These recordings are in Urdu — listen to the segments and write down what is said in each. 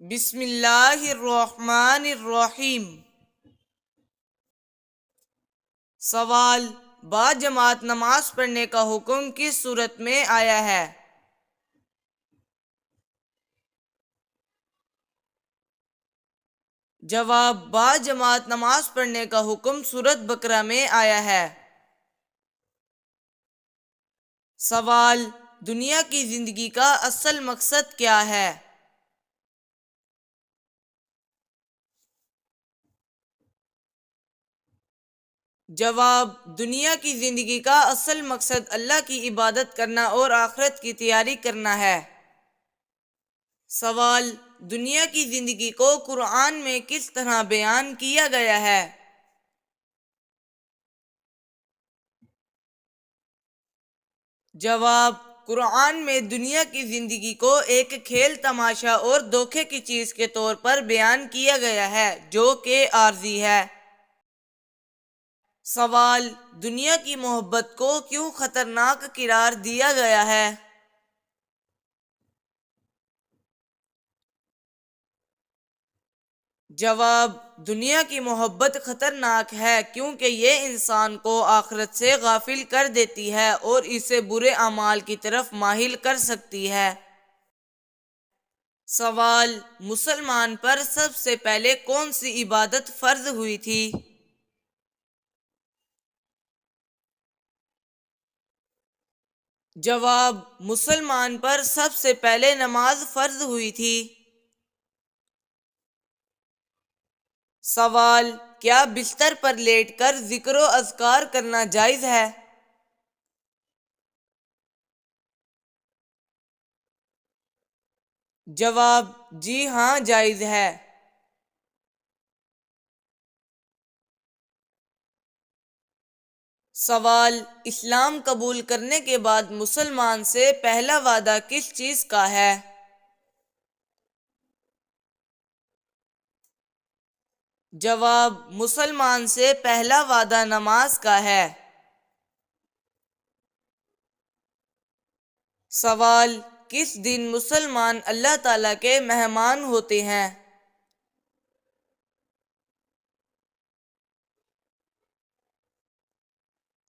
بسم اللہ الرحمن الرحیم۔ سوال: با جماعت نماز پڑھنے کا حکم کس صورت میں آیا ہے؟ جواب: با جماعت نماز پڑھنے کا حکم سورۃ بقرہ میں آیا ہے۔ سوال: دنیا کی زندگی کا اصل مقصد کیا ہے؟ جواب: دنیا کی زندگی کا اصل مقصد اللہ کی عبادت کرنا اور آخرت کی تیاری کرنا ہے۔ سوال: دنیا کی زندگی کو قرآن میں کس طرح بیان کیا گیا ہے؟ جواب: قرآن میں دنیا کی زندگی کو ایک کھیل تماشا اور دھوکے کی چیز کے طور پر بیان کیا گیا ہے جو کہ عارضی ہے۔ سوال: دنیا کی محبت کو کیوں خطرناک قرار دیا گیا ہے؟ جواب: دنیا کی محبت خطرناک ہے کیونکہ یہ انسان کو آخرت سے غافل کر دیتی ہے اور اسے برے اعمال کی طرف مائل کر سکتی ہے۔ سوال: مسلمان پر سب سے پہلے کون سی عبادت فرض ہوئی تھی؟ جواب: مسلمان پر سب سے پہلے نماز فرض ہوئی تھی۔ سوال: کیا بستر پر لیٹ کر ذکر و اذکار کرنا جائز ہے؟ جواب: جی ہاں، جائز ہے۔ سوال: اسلام قبول کرنے کے بعد مسلمان سے پہلا وعدہ کس چیز کا ہے؟ جواب: مسلمان سے پہلا وعدہ نماز کا ہے۔ سوال: کس دن مسلمان اللہ تعالیٰ کے مہمان ہوتے ہیں؟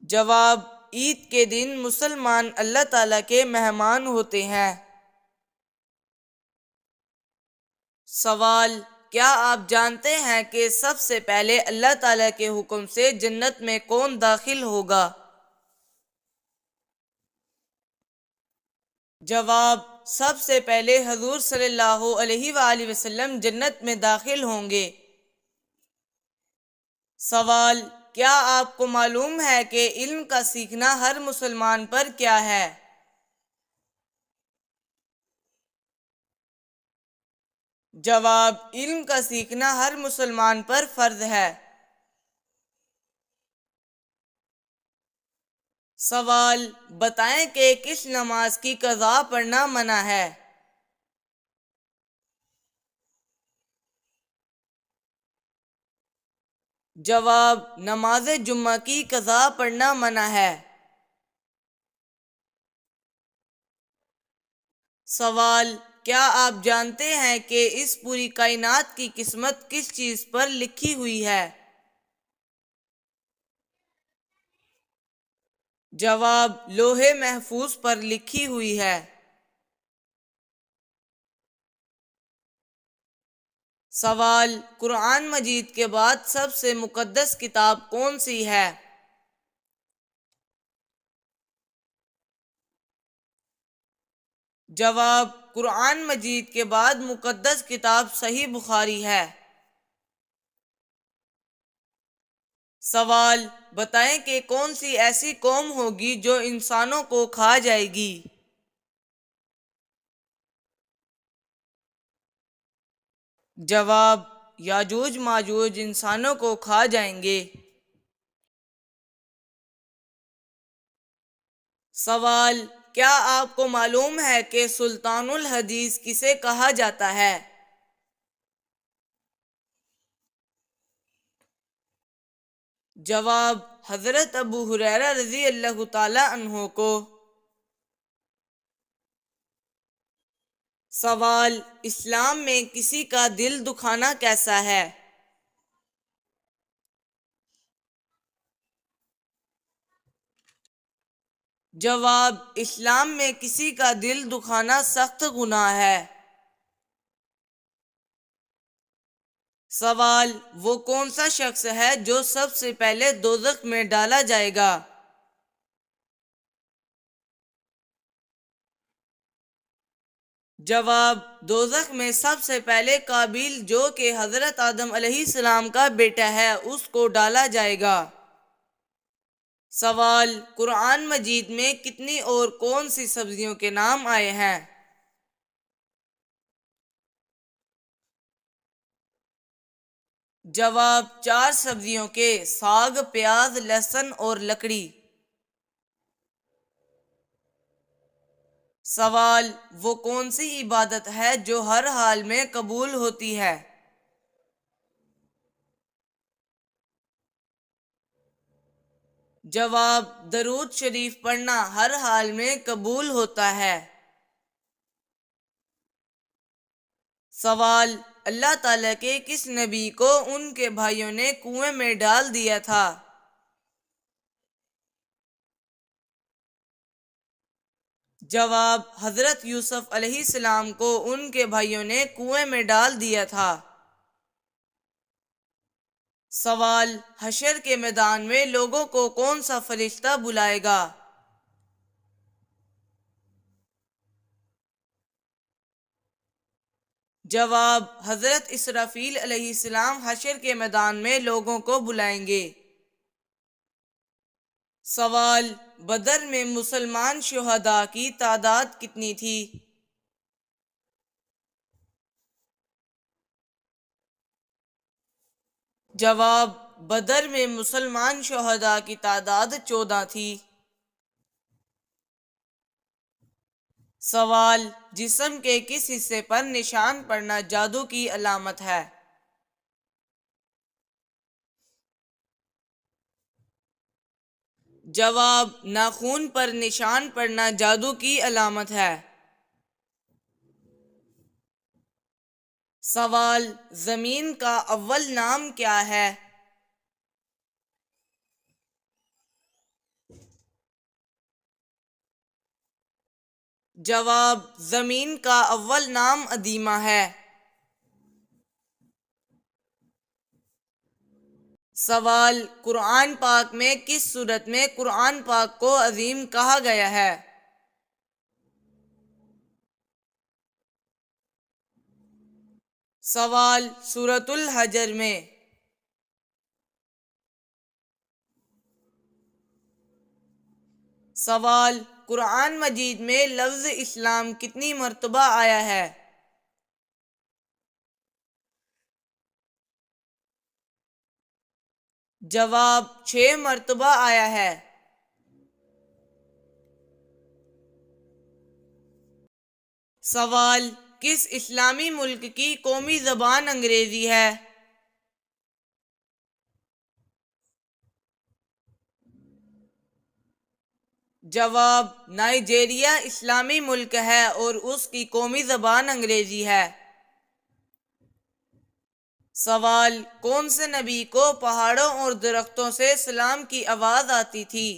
جواب: عید کے دن مسلمان اللہ تعالیٰ کے مہمان ہوتے ہیں۔ سوال: کیا آپ جانتے ہیں کہ سب سے پہلے اللہ تعالیٰ کے حکم سے جنت میں کون داخل ہوگا؟ جواب: سب سے پہلے حضور صلی اللہ علیہ وآلہ وسلم جنت میں داخل ہوں گے۔ سوال: کیا آپ کو معلوم ہے کہ علم کا سیکھنا ہر مسلمان پر کیا ہے؟ جواب: علم کا سیکھنا ہر مسلمان پر فرض ہے۔ سوال: بتائیں کہ کس نماز کی قضا پڑھنا منع ہے؟ جواب: نماز جمعہ کی قضا پڑھنا منع ہے۔ سوال: کیا آپ جانتے ہیں کہ اس پوری کائنات کی قسمت کس چیز پر لکھی ہوئی ہے؟ جواب: لوح محفوظ پر لکھی ہوئی ہے۔ سوال: قرآن مجید کے بعد سب سے مقدس کتاب کون سی ہے؟ جواب: قرآن مجید کے بعد مقدس کتاب صحیح بخاری ہے۔ سوال: بتائیں کہ کون سی ایسی قوم ہوگی جو انسانوں کو کھا جائے گی؟ جواب: یاجوج ماجوج انسانوں کو کھا جائیں گے۔ سوال: کیا آپ کو معلوم ہے کہ سلطان الحدیث کسے کہا جاتا ہے؟ جواب: حضرت ابو ہریرہ رضی اللہ تعالی عنہ کو۔ سوال: اسلام میں کسی کا دل دکھانا کیسا ہے؟ جواب: اسلام میں کسی کا دل دکھانا سخت گناہ ہے۔ سوال: وہ کون سا شخص ہے جو سب سے پہلے دوزخ میں ڈالا جائے گا؟ جواب: دوزخ میں سب سے پہلے قابیل جو کہ حضرت آدم علیہ السلام کا بیٹا ہے اس کو ڈالا جائے گا۔ سوال: قرآن مجید میں کتنی اور کون سی سبزیوں کے نام آئے ہیں؟ جواب: 4 سبزیوں کے: ساگ، پیاز، لہسن اور لکڑی۔ سوال: وہ کون سی عبادت ہے جو ہر حال میں قبول ہوتی ہے؟ جواب: درود شریف پڑھنا ہر حال میں قبول ہوتا ہے۔ سوال: اللہ تعالیٰ کے کس نبی کو ان کے بھائیوں نے کنویں میں ڈال دیا تھا؟ جواب: حضرت یوسف علیہ السلام کو ان کے بھائیوں نے کنویں میں ڈال دیا تھا۔ سوال: حشر کے میدان میں لوگوں کو کون سا فرشتہ بلائے گا؟ جواب: حضرت اسرافیل علیہ السلام حشر کے میدان میں لوگوں کو بلائیں گے۔ سوال: بدر میں مسلمان شہداء کی تعداد کتنی تھی؟ جواب: بدر میں مسلمان شہداء کی تعداد 14 تھی۔ سوال: جسم کے کس حصے پر نشان پڑنا جادو کی علامت ہے؟ جواب: ناخن پر نشان پڑنا جادو کی علامت ہے۔ سوال: زمین کا اول نام کیا ہے؟ جواب: زمین کا اول نام ادیمہ ہے۔ سوال: قرآن پاک میں کس صورت میں قرآن پاک کو عظیم کہا گیا ہے؟ سوال: سورۃ الحجر میں۔ سوال: قرآن مجید میں لفظ اسلام کتنی مرتبہ آیا ہے؟ جواب: 6 مرتبہ آیا ہے۔ سوال: کس اسلامی ملک کی قومی زبان انگریزی ہے؟ جواب: نائجیریا اسلامی ملک ہے اور اس کی قومی زبان انگریزی ہے۔ سوال: کون سے نبی کو پہاڑوں اور درختوں سے سلام کی آواز آتی تھی؟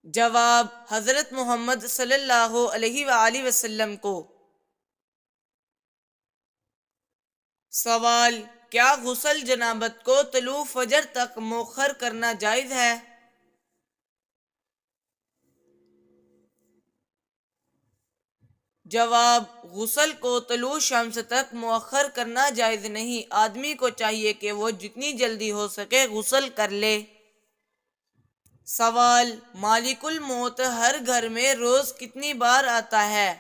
جواب: حضرت محمد صلی اللہ علیہ وآلہ وسلم کو۔ سوال: کیا غسل جنابت کو طلوع فجر تک مؤخر کرنا جائز ہے؟ جواب: غسل کو طلوع شمس تک مؤخر کرنا جائز نہیں، آدمی کو چاہیے کہ وہ جتنی جلدی ہو سکے غسل کر لے۔ سوال: مالک الموت ہر گھر میں روز کتنی بار آتا ہے؟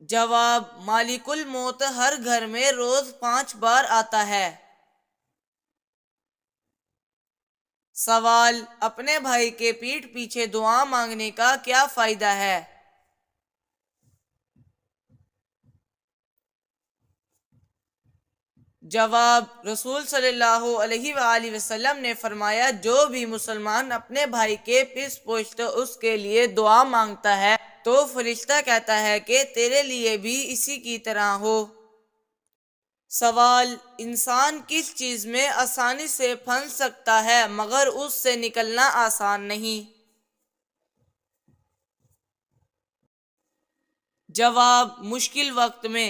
جواب: مالک الموت ہر گھر میں روز 5 بار آتا ہے۔ سوال: اپنے بھائی کے پیٹھ پیچھے دعا مانگنے کا کیا فائدہ ہے؟ جواب: رسول صلی اللہ علیہ وآلہ وسلم نے فرمایا، جو بھی مسلمان اپنے بھائی کے پس پشت اس کے لیے دعا مانگتا ہے تو فرشتہ کہتا ہے کہ تیرے لیے بھی اسی کی طرح ہو۔ سوال: انسان کس چیز میں آسانی سے پھنس سکتا ہے مگر اس سے نکلنا آسان نہیں؟ جواب: مشکل وقت میں۔